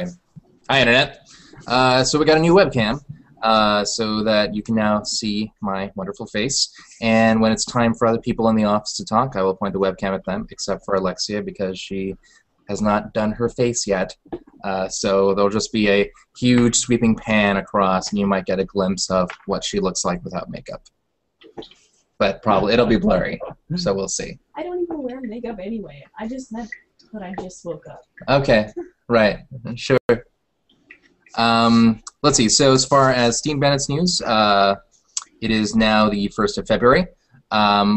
Hi, Internet. So we got a new webcam so that you can now see my wonderful face. And when it's time for other people in the office to talk, I will point the webcam at them, except for Alexia, because she has not done her face yet. So there'll just be a huge sweeping pan across, and you might get a glimpse of what she looks like without makeup. But probably it'll be blurry, so we'll see. I don't even wear makeup anyway. I just meant that I just woke up. Okay, right, sure. Let's see. So as far as Steam Bandits news, it is now the 1st of February.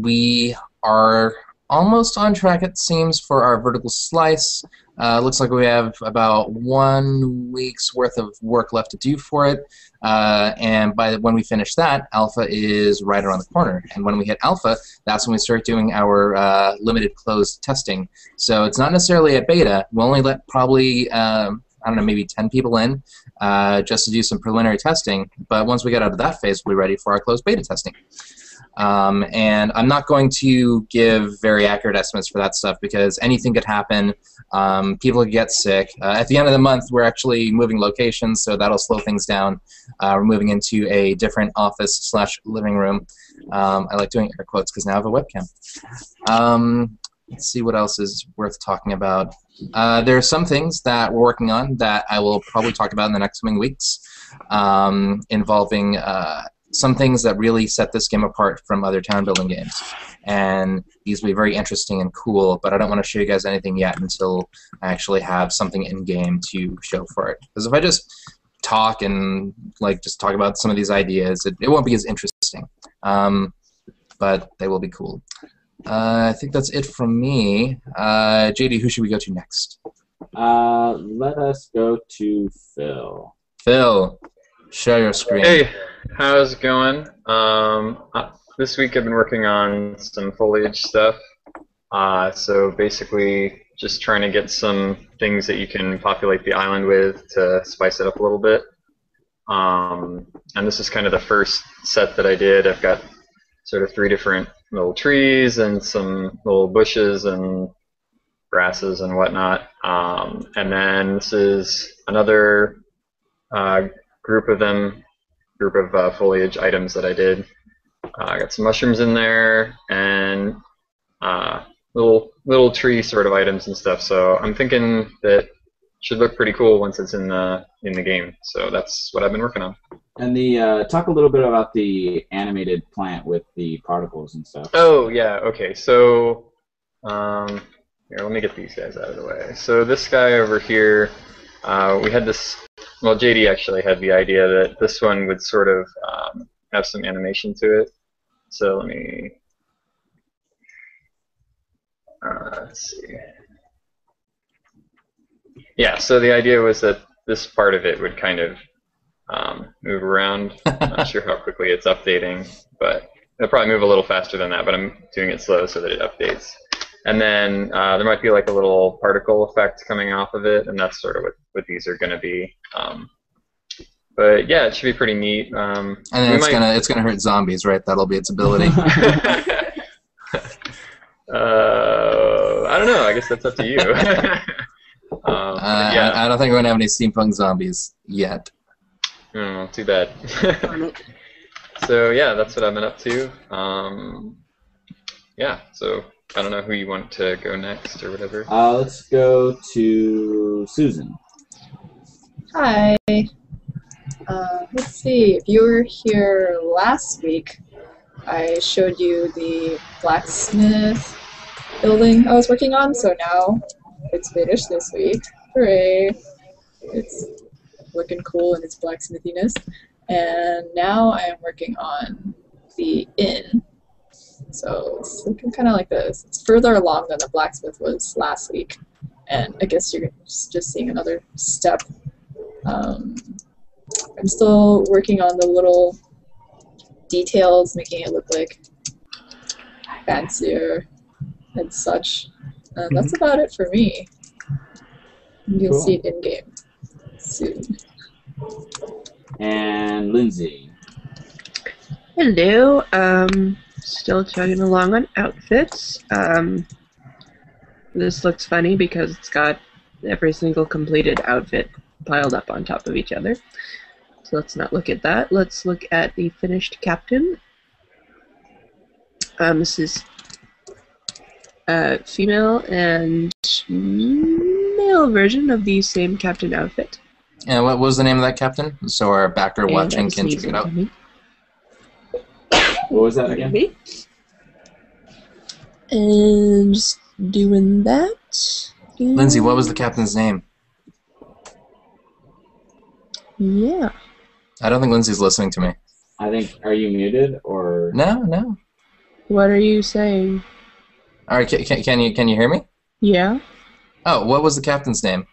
We are almost on track, it seems, for our vertical slice. Looks like we have about 1 week's worth of work left to do for it. And when we finish that, alpha is right around the corner. And when we hit alpha, that's when we start doing our limited closed testing. So it's not necessarily a beta. We'll only let probably I don't know, maybe 10 people in just to do some preliminary testing. But once we get out of that phase, we'll be ready for our closed beta testing. And I'm not going to give very accurate estimates for that stuff because anything could happen. People could get sick. At the end of the month, we're actually moving locations, so that'll slow things down. We're moving into a different office/living room. I like doing air quotes because now I have a webcam. Let's see what else is worth talking about. There are some things that we're working on that I will probably talk about in the next coming weeks, involving some things that really set this game apart from other town-building games. And these will be very interesting and cool, but I don't want to show you guys anything yet until I actually have something in-game to show for it. Because if I just talk and just talk about some of these ideas, it won't be as interesting. But they will be cool. I think that's it from me. JD, who should we go to next? Let us go to Phil. Phil, share your screen. Hey, how's it going? This week I've been working on some foliage stuff. So basically just trying to get some things that you can populate the island with to spice it up a little bit. And this is kind of the first set that I did. I've got sort of 3 different little trees and some little bushes and grasses and whatnot. And then this is another group of foliage items that I did. I got some mushrooms in there and little tree sort of items and stuff. So I'm thinking that it should look pretty cool once it's in the game. So that's what I've been working on. And talk a little bit about the animated plant with the particles and stuff. Oh yeah, okay. So here, let me get these guys out of the way. So this guy over here, we had this. Well, JD actually had the idea that this one would sort of have some animation to it. So let me let's see. Yeah. So the idea was that this part of it would kind of move around. I'm not sure how quickly it's updating, but it'll probably move a little faster than that, but I'm doing it slow so that it updates. And then there might be like a little particle effect coming off of it, and that's sort of what these are going to be. But yeah, it should be pretty neat. And then it's gonna hurt zombies, right? That'll be its ability. I don't know. I guess that's up to you. Yeah. I don't think we're gonna have any steampunk zombies yet. Oh, too bad. So yeah, that's what I've been up to. Yeah, so I don't know who you want to go next or whatever. Let's go to Susan. Hi. Let's see. If you were here last week, I showed you the blacksmith building I was working on. So now it's finished this week. Hooray! It's looking cool in its blacksmithiness. And now I am working on the inn. So it's looking kind of like this. It's further along than the blacksmith was last week. And I guess you're just seeing another step. I'm still working on the little details, making it look like fancier and such. That's about it for me. You'll see it in-game soon. And Lindsay. Hello. Still chugging along on outfits. This looks funny because it's got every single completed outfit piled up on top of each other. So let's not look at that. Let's look at the finished captain. This is female and male version of the same captain outfit. And what was the name of that captain? So our backer And watching I'm can check sneezing it out. coming. What was that again? Me. And just doing that. Lindsay, what was the captain's name? Yeah. I don't think Lindsay's listening to me. I think. Are you muted or? No. What are you saying? All right, can you hear me? Yeah. Oh, what was the captain's name?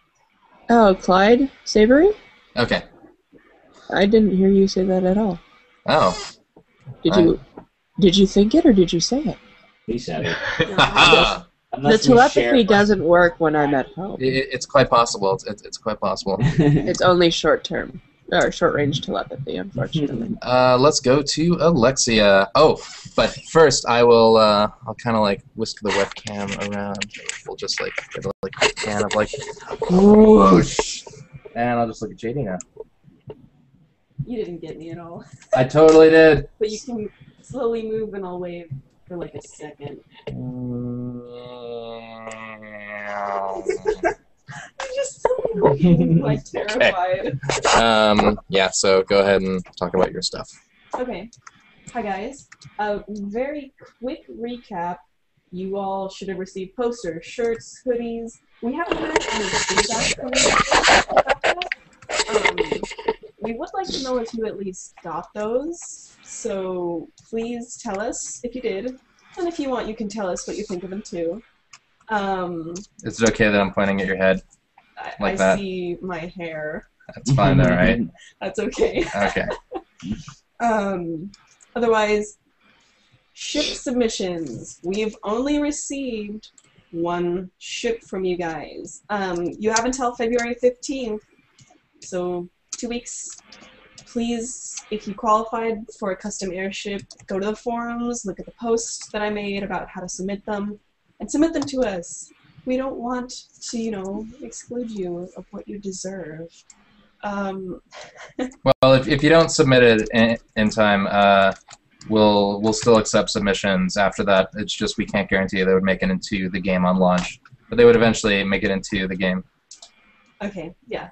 Oh, Clyde Savory? Okay. I didn't hear you say that at all. Oh. Did you think it or did you say it? He said it. The Unless we telepathy share- doesn't work when I'm at home. It's quite possible. It's quite possible. It's only short term. Or short range telepathy, unfortunately. Let's go to Alexia. Oh, but first I'll kind of like whisk the webcam around. We'll just like get a quick can of like whoosh, and I'll just look at JD now. You didn't get me at all. I totally did. But you can slowly move and I'll wave for like a second. I'm just so like terrified. Yeah. So go ahead and talk about your stuff. Okay. Hi guys. A very quick recap. You all should have received posters, shirts, hoodies. We haven't had any feedback from you about that. We would like to know if you at least got those. So please tell us if you did. And if you want, you can tell us what you think of them too. Is it okay that I'm pointing at your head? Like I that? see my hair. That's fine, all right. That's okay. Okay. Otherwise, ship submissions. We've only received one ship from you guys. You have until February 15th, so 2 weeks. Please, if you qualified for a custom airship, go to the forums, look at the posts that I made about how to submit them, and submit them to us. We don't want to, you know, exclude you of what you deserve. Well, if you don't submit it in time, we'll still accept submissions after that. It's just we can't guarantee they would make it into the game on launch, but they would eventually make it into the game. Okay, yeah.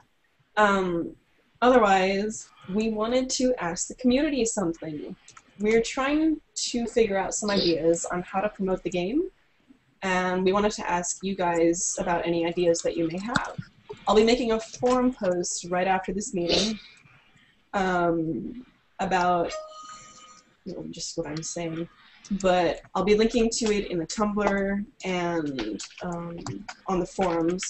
Otherwise, we wanted to ask the community something. We're trying to figure out some ideas on how to promote the game, and we wanted to ask you guys about any ideas that you may have. I'll be making a forum post right after this meeting about just what I'm saying, but I'll be linking to it in the Tumblr and on the forums.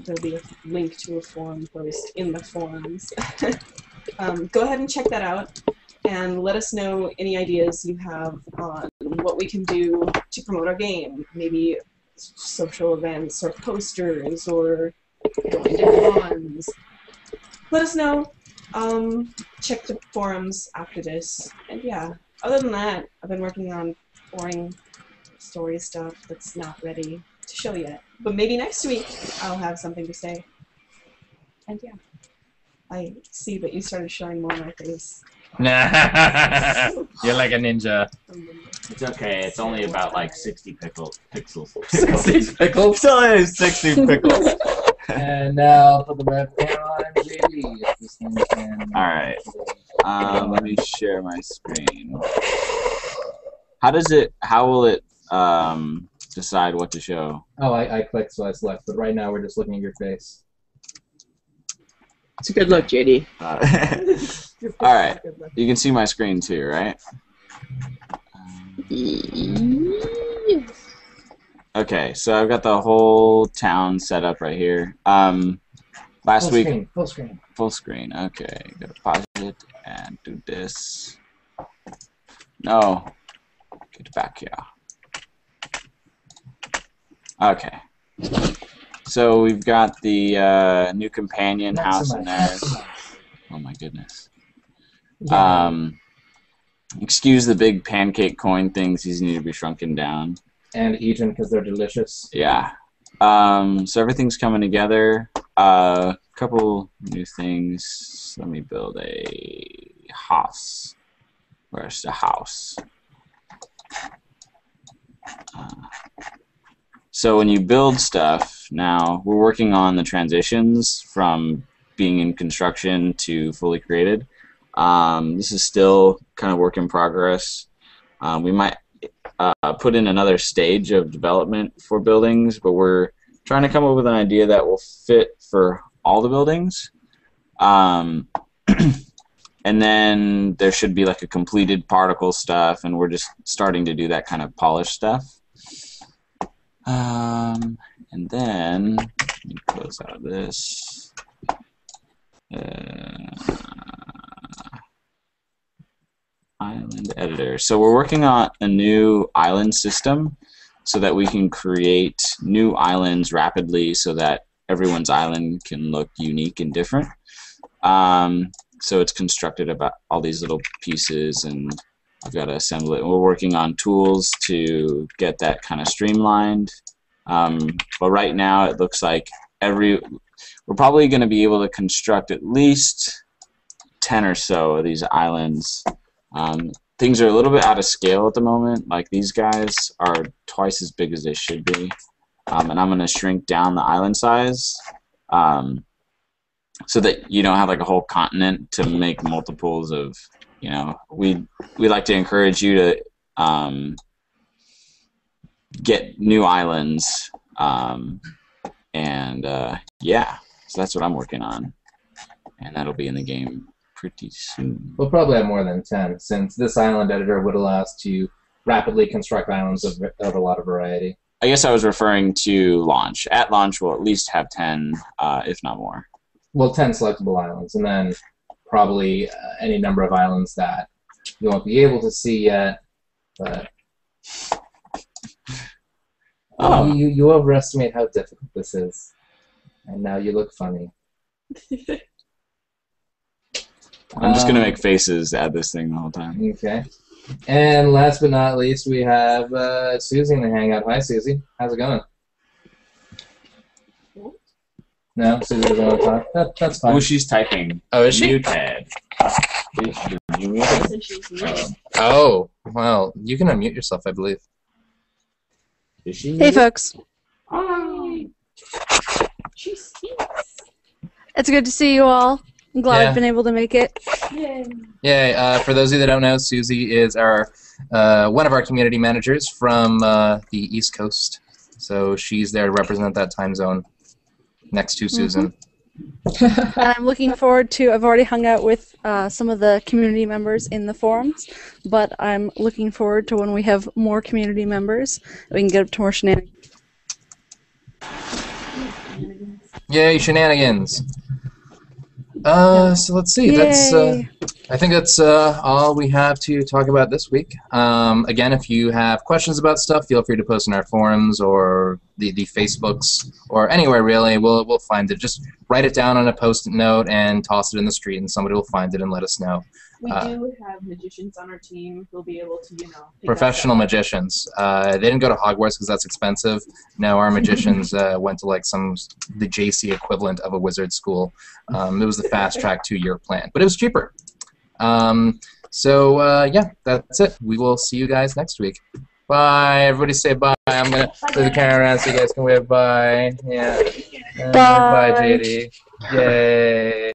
There'll be a link to a forum post in the forums. Go ahead and check that out and let us know any ideas you have on what we can do to promote our game. Maybe social events or posters or going to cons. Let us know. Check the forums after this. And yeah, other than that, I've been working on boring story stuff that's not ready to show yet. But maybe next week I'll have something to say. And yeah, I see that you started showing more of my face. Nah, you're like a ninja. It's okay. It's only about like 60 pixels. 6 pickles. It's only 60 pickles. And now for the webcam on JD. If this thing can... All right. Let me share my screen. How will it decide what to show? Oh, I clicked, so I select. But right now we're just looking at your face. It's a good look, JD. All right. You can see my screen too, right? Yes. Okay, so I've got the whole town set up right here. Last week. Full screen. Full screen. Okay, go to pause it and do this. No. Get back here. Okay. So we've got the new companion house in there. Oh my goodness. Excuse the big pancake coin things. These need to be shrunken down. And eaten because they're delicious. Yeah. So everything's coming together. Couple new things. Let me build a house. Where's the house? So when you build stuff, now we're working on the transitions from being in construction to fully created. This is still kind of work in progress. We might put in another stage of development for buildings, but we're trying to come up with an idea that will fit for all the buildings. And then there should be like a completed particle stuff, and we're just starting to do that kind of polished stuff. And then let me close out this. Island editor. So we're working on a new island system so that we can create new islands rapidly so that everyone's island can look unique and different. So it's constructed about all these little pieces, and I've got to assemble it. We're working on tools to get that kind of streamlined. But right now it looks like we're probably going to be able to construct at least 10 or so of these islands. Things are a little bit out of scale at the moment. Like these guys are twice as big as they should be. And I'm going to shrink down the island size so that you don't have like a whole continent to make multiples of, you know, we like to encourage you to get new islands. Yeah, so that's what I'm working on. And that'll be in the game pretty soon. We'll probably have more than 10, since this island editor would allow us to rapidly construct islands of a lot of variety. I guess I was referring to launch. At launch, we'll at least have 10, if not more. Well, 10 selectable islands, and then probably any number of islands that you won't be able to see yet. But you overestimate how difficult this is, and now you look funny. I'm just gonna make faces at this thing the whole time. Okay. And last but not least, we have Susie in the Hangout. Hi, Susie. How's it going? No, Susie doesn't want to talk. That's fine. Oh, she's typing. Oh, is she? Muted. Did you mute it? Oh, well, you can unmute yourself, I believe. Is she? Hey, folks. Hi. She speaks. It's good to see you all. I'm glad Yeah. I've been able to make it. Yay. Yeah, for those of you that don't know, Susie is one of our community managers from the East Coast. So she's there to represent that time zone next to Susan. And I'm looking forward to, I've already hung out with some of the community members in the forums, but I'm looking forward to when we have more community members, we can get up to more shenanigans. Yay, shenanigans! So let's see. Yay. I think that's all we have to talk about this week. Again, if you have questions about stuff, feel free to post in our forums or the Facebooks or anywhere really. We'll find it. Just write it down on a post-it note and toss it in the street, and somebody will find it and let us know. We do have magicians on our team who'll be able to, pick Professional us up. magicians. They didn't go to Hogwarts because that's expensive. No, our magicians went to like the JC equivalent of a wizard school. It was the fast track 2-year plan, but it was cheaper. Yeah, that's it. We will see you guys next week. Bye. Everybody say bye. I'm gonna move the camera around so you guys can wave bye. Yeah. Bye. Bye, JD. Yay.